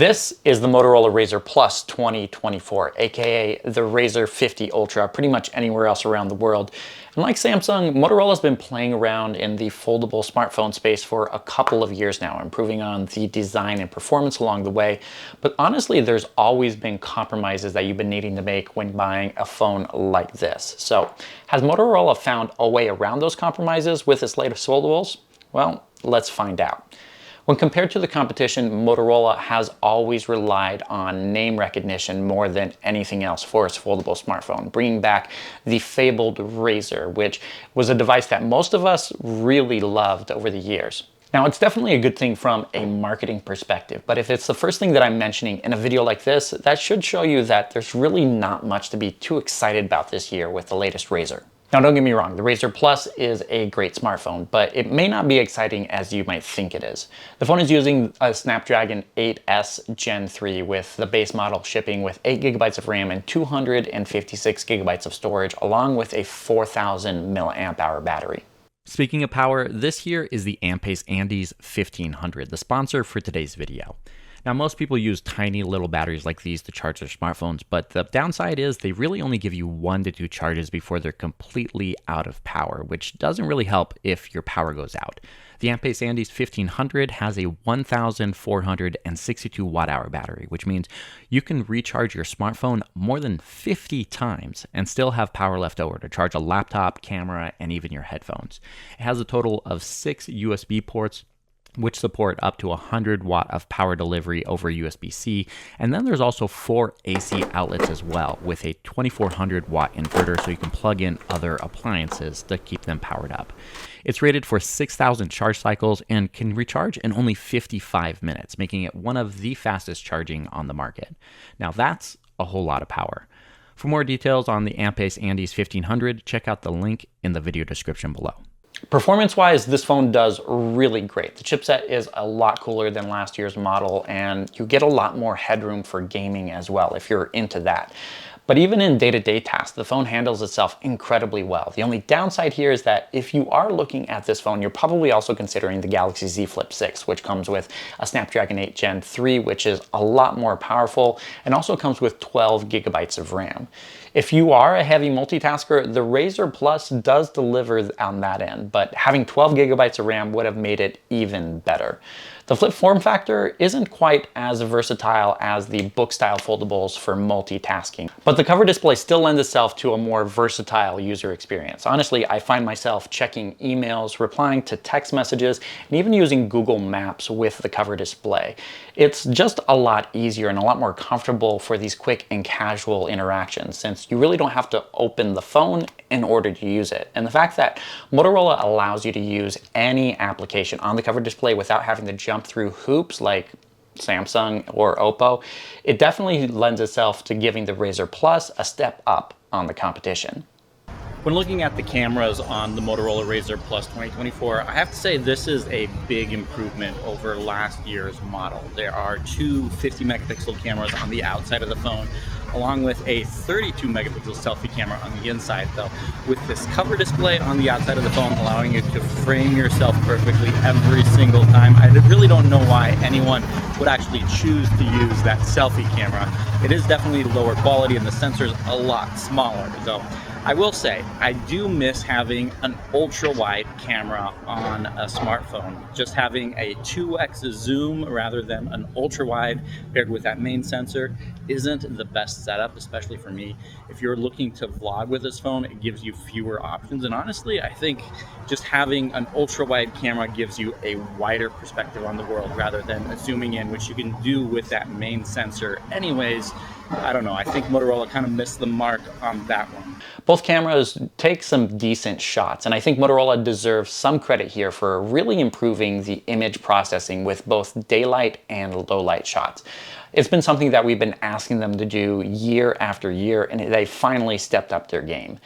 This is the Motorola Razr Plus 2024, aka the Razr 50 Ultra, pretty much anywhere else around the world. And like Samsung, Motorola's been playing around in the foldable smartphone space for a couple of years now, improving on the design and performance along the way. But honestly, there's always been compromises that you've been needing to make when buying a phone like this. So, has Motorola found a way around those compromises with its latest foldables? Well, let's find out. When compared to the competition, Motorola has always relied on name recognition more than anything else for its foldable smartphone, bringing back the fabled Razr, which was a device that most of us really loved over the years. Now, it's definitely a good thing from a marketing perspective, but if it's the first thing that I'm mentioning in a video like this, that should show you that there's really not much to be too excited about this year with the latest Razr. Now, don't get me wrong, the Razr Plus is a great smartphone, but it may not be exciting as you might think it is. The phone is using a Snapdragon 8S Gen 3 with the base model shipping with 8GB of RAM and 256GB of storage, along with a 4000 mAh battery. Speaking of power, this here is the Ampace Andes 1500, the sponsor for today's video. Now, most people use tiny little batteries like these to charge their smartphones, but the downside is they really only give you 1 to 2 charges before they're completely out of power, which doesn't really help if your power goes out. The Ampace Andes 1500 has a 1462 watt-hour battery, which means you can recharge your smartphone more than 50 times and still have power left over to charge a laptop, camera, and even your headphones. It has a total of 6 USB ports, which support up to 100 watt of power delivery over USB-C. And then there's also 4 AC outlets as well, with a 2400 watt inverter so you can plug in other appliances to keep them powered up. It's rated for 6,000 charge cycles and can recharge in only 55 minutes, making it one of the fastest charging on the market. Now that's a whole lot of power. For more details on the Ampace Andes 1500, check out the link in the video description below. Performance-wise, this phone does really great. The chipset is a lot cooler than last year's model, and you get a lot more headroom for gaming as well if you're into that. But even in day-to-day tasks, the phone handles itself incredibly well. The only downside here is that if you are looking at this phone, you're probably also considering the Galaxy Z Flip 6, which comes with a Snapdragon 8 Gen 3, which is a lot more powerful, and also comes with 12GB of RAM. If you are a heavy multitasker, the Razr Plus does deliver on that end, but having 12GB of RAM would have made it even better. The flip form factor isn't quite as versatile as the book-style foldables for multitasking, but the cover display still lends itself to a more versatile user experience. Honestly, I find myself checking emails, replying to text messages, and even using Google Maps with the cover display. It's just a lot easier and a lot more comfortable for these quick and casual interactions, since you really don't have to open the phone in order to use it. And the fact that Motorola allows you to use any application on the cover display without having to jump through hoops like Samsung or Oppo, it definitely lends itself to giving the Razr Plus a step up on the competition. When looking at the cameras on the Motorola Razr Plus 2024, I have to say this is a big improvement over last year's model. There are 2 50 megapixel cameras on the outside of the phone, along with a 32 megapixel selfie camera on the inside, though, with this cover display on the outside of the phone allowing you to frame yourself perfectly every single time. I really don't know why anyone would actually choose to use that selfie camera. It is definitely lower quality and the sensor's a lot smaller, though. I will say, I do miss having an ultra-wide camera on a smartphone. Just having a 2x zoom rather than an ultra-wide paired with that main sensor isn't the best setup, especially for me. If you're looking to vlog with this phone, it gives you fewer options. And honestly, I think just having an ultra-wide camera gives you a wider perspective on the world rather than zooming in, which you can do with that main sensor anyways. I don't know, I think Motorola kind of missed the mark on that one. Both cameras take some decent shots, and I think Motorola deserves some credit here for really improving the image processing with both daylight and low light shots. It's been something that we've been asking them to do year after year, and they finally stepped up their game.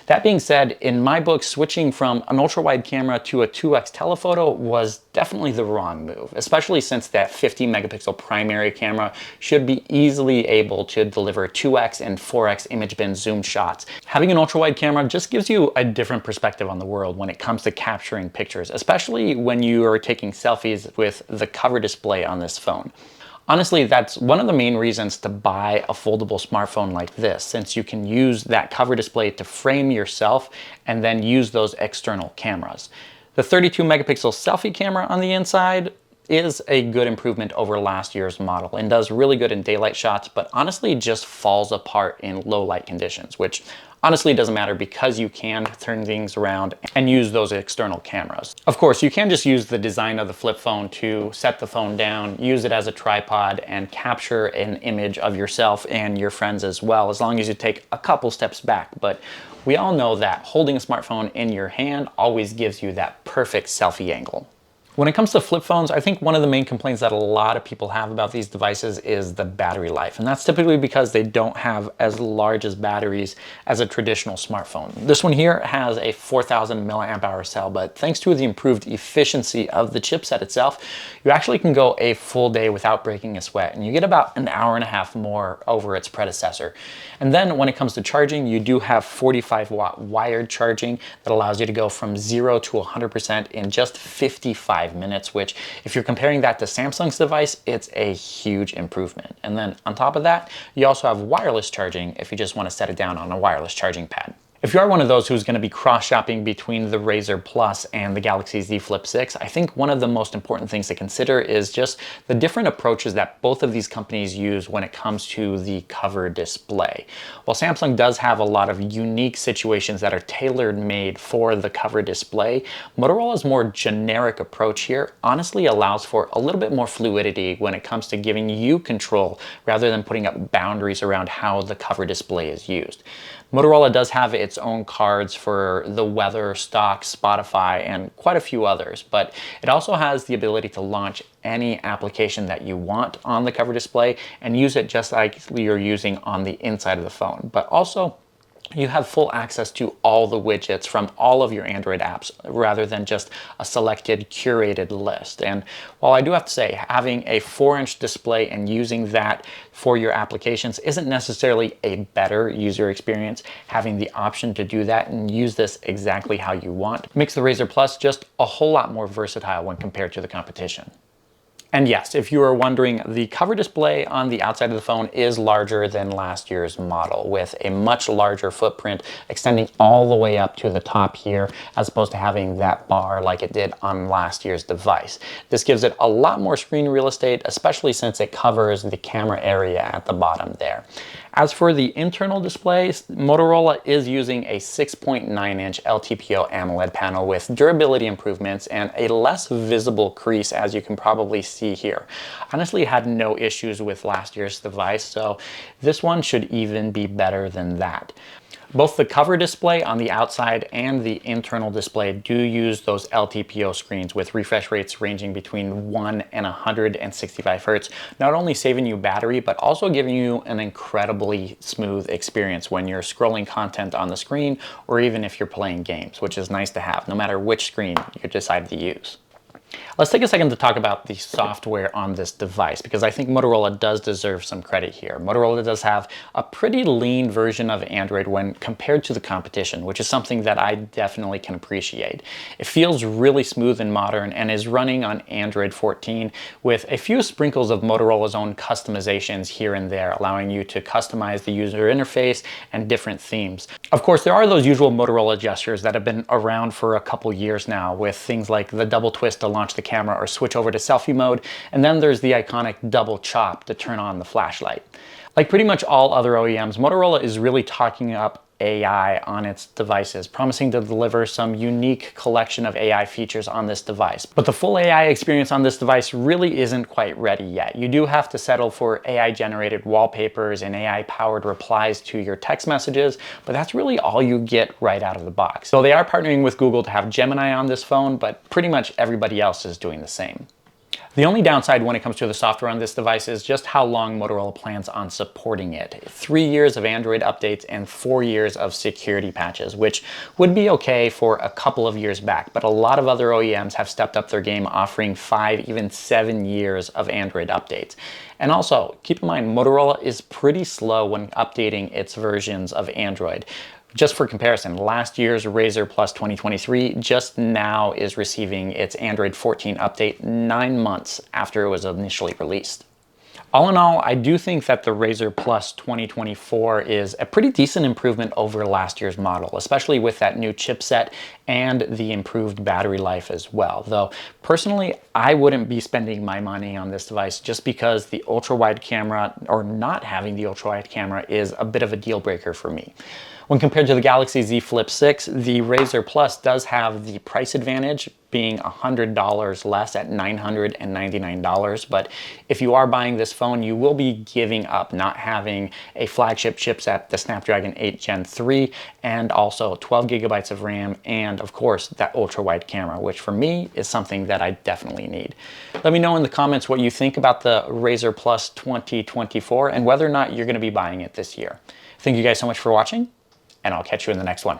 That being said, in my book, switching from an ultra-wide camera to a 2x telephoto was definitely the wrong move, especially since that 50 megapixel primary camera should be easily able to deliver 2x and 4x image bin zoom shots. Having an ultra-wide camera just gives you a different perspective on the world when it comes to capturing pictures, especially when you are taking selfies with the cover display on this phone. Honestly, that's one of the main reasons to buy a foldable smartphone like this, since you can use that cover display to frame yourself and then use those external cameras. The 32 megapixel selfie camera on the inside is a good improvement over last year's model and does really good in daylight shots, but honestly just falls apart in low light conditions, which honestly doesn't matter because you can turn things around and use those external cameras. Of course, you can just use the design of the flip phone to set the phone down, use it as a tripod, and capture an image of yourself and your friends as well, as long as you take a couple steps back. But we all know that holding a smartphone in your hand always gives you that perfect selfie angle. When it comes to flip phones, I think one of the main complaints that a lot of people have about these devices is the battery life. And that's typically because they don't have as large as batteries as a traditional smartphone. This one here has a 4,000 milliamp hour cell, but thanks to the improved efficiency of the chipset itself, you actually can go a full day without breaking a sweat, and you get about an hour and a half more over its predecessor. And then when it comes to charging, you do have 45-watt wired charging that allows you to go from 0 to 100% in just 55 minutes, which if you're comparing that to Samsung's device, it's a huge improvement. And then on top of that, you also have wireless charging if you just want to set it down on a wireless charging pad. If you are one of those who's going to be cross-shopping between the Razr Plus and the Galaxy Z Flip 6, I think one of the most important things to consider is just the different approaches that both of these companies use when it comes to the cover display. While Samsung does have a lot of unique situations that are tailor-made for the cover display, Motorola's more generic approach here honestly allows for a little bit more fluidity when it comes to giving you control rather than putting up boundaries around how the cover display is used. Motorola does have its own cards for the weather, stock, Spotify, and quite a few others, but it also has the ability to launch any application that you want on the cover display and use it just like you're using on the inside of the phone. But also, you have full access to all the widgets from all of your Android apps rather than just a selected curated list. And while I do have to say having a 4-inch display and using that for your applications isn't necessarily a better user experience, having the option to do that and use this exactly how you want makes the Razr Plus just a whole lot more versatile when compared to the competition. And yes, if you are wondering, the cover display on the outside of the phone is larger than last year's model, with a much larger footprint extending all the way up to the top here, as opposed to having that bar like it did on last year's device. This gives it a lot more screen real estate, especially since it covers the camera area at the bottom there. As for the internal displays, Motorola is using a 6.9-inch LTPO AMOLED panel with durability improvements and a less visible crease, as you can probably see here. Honestly, had no issues with last year's device, so this one should even be better than that. Both the cover display on the outside and the internal display do use those LTPO screens with refresh rates ranging between 1 and 165 Hertz, not only saving you battery, but also giving you an incredibly smooth experience when you're scrolling content on the screen or even if you're playing games, which is nice to have no matter which screen you decide to use. Let's take a second to talk about the software on this device, because I think Motorola does deserve some credit here. Motorola does have a pretty lean version of Android when compared to the competition, which is something that I definitely can appreciate. It feels really smooth and modern and is running on Android 14 with a few sprinkles of Motorola's own customizations here and there, allowing you to customize the user interface and different themes. Of course, there are those usual Motorola gestures that have been around for a couple years now, with things like the double twist to launch the camera or switch over to selfie mode, and then there's the iconic double chop to turn on the flashlight. Like pretty much all other OEMs, Motorola is really talking up AI on its devices, promising to deliver some unique collection of AI features on this device. But the full AI experience on this device really isn't quite ready yet. You do have to settle for AI-generated wallpapers and AI-powered replies to your text messages, but that's really all you get right out of the box. So they are partnering with Google to have Gemini on this phone, but pretty much everybody else is doing the same. The only downside when it comes to the software on this device is just how long Motorola plans on supporting it. 3 years of Android updates and 4 years of security patches, which would be okay for a couple of years back, but a lot of other OEMs have stepped up their game, offering 5, even 7 years of Android updates. And also, keep in mind, Motorola is pretty slow when updating its versions of Android. Just for comparison, last year's Razr Plus 2023 just now is receiving its Android 14 update 9 months after it was initially released. All in all, I do think that the Razr Plus 2024 is a pretty decent improvement over last year's model, especially with that new chipset and the improved battery life as well. Though, personally, I wouldn't be spending my money on this device just because the ultra-wide camera, or not having the ultra-wide camera, is a bit of a deal breaker for me. When compared to the Galaxy Z Flip 6, the Razr Plus does have the price advantage, being $100 less at $999. But if you are buying this phone, you will be giving up not having a flagship chipset, the Snapdragon 8 Gen 3, and also 12 gigabytes of RAM, and of course that ultra-wide camera, which for me is something that I definitely need. Let me know in the comments what you think about the Razr Plus 2024 and whether or not you're going to be buying it this year. Thank you guys so much for watching, and I'll catch you in the next one.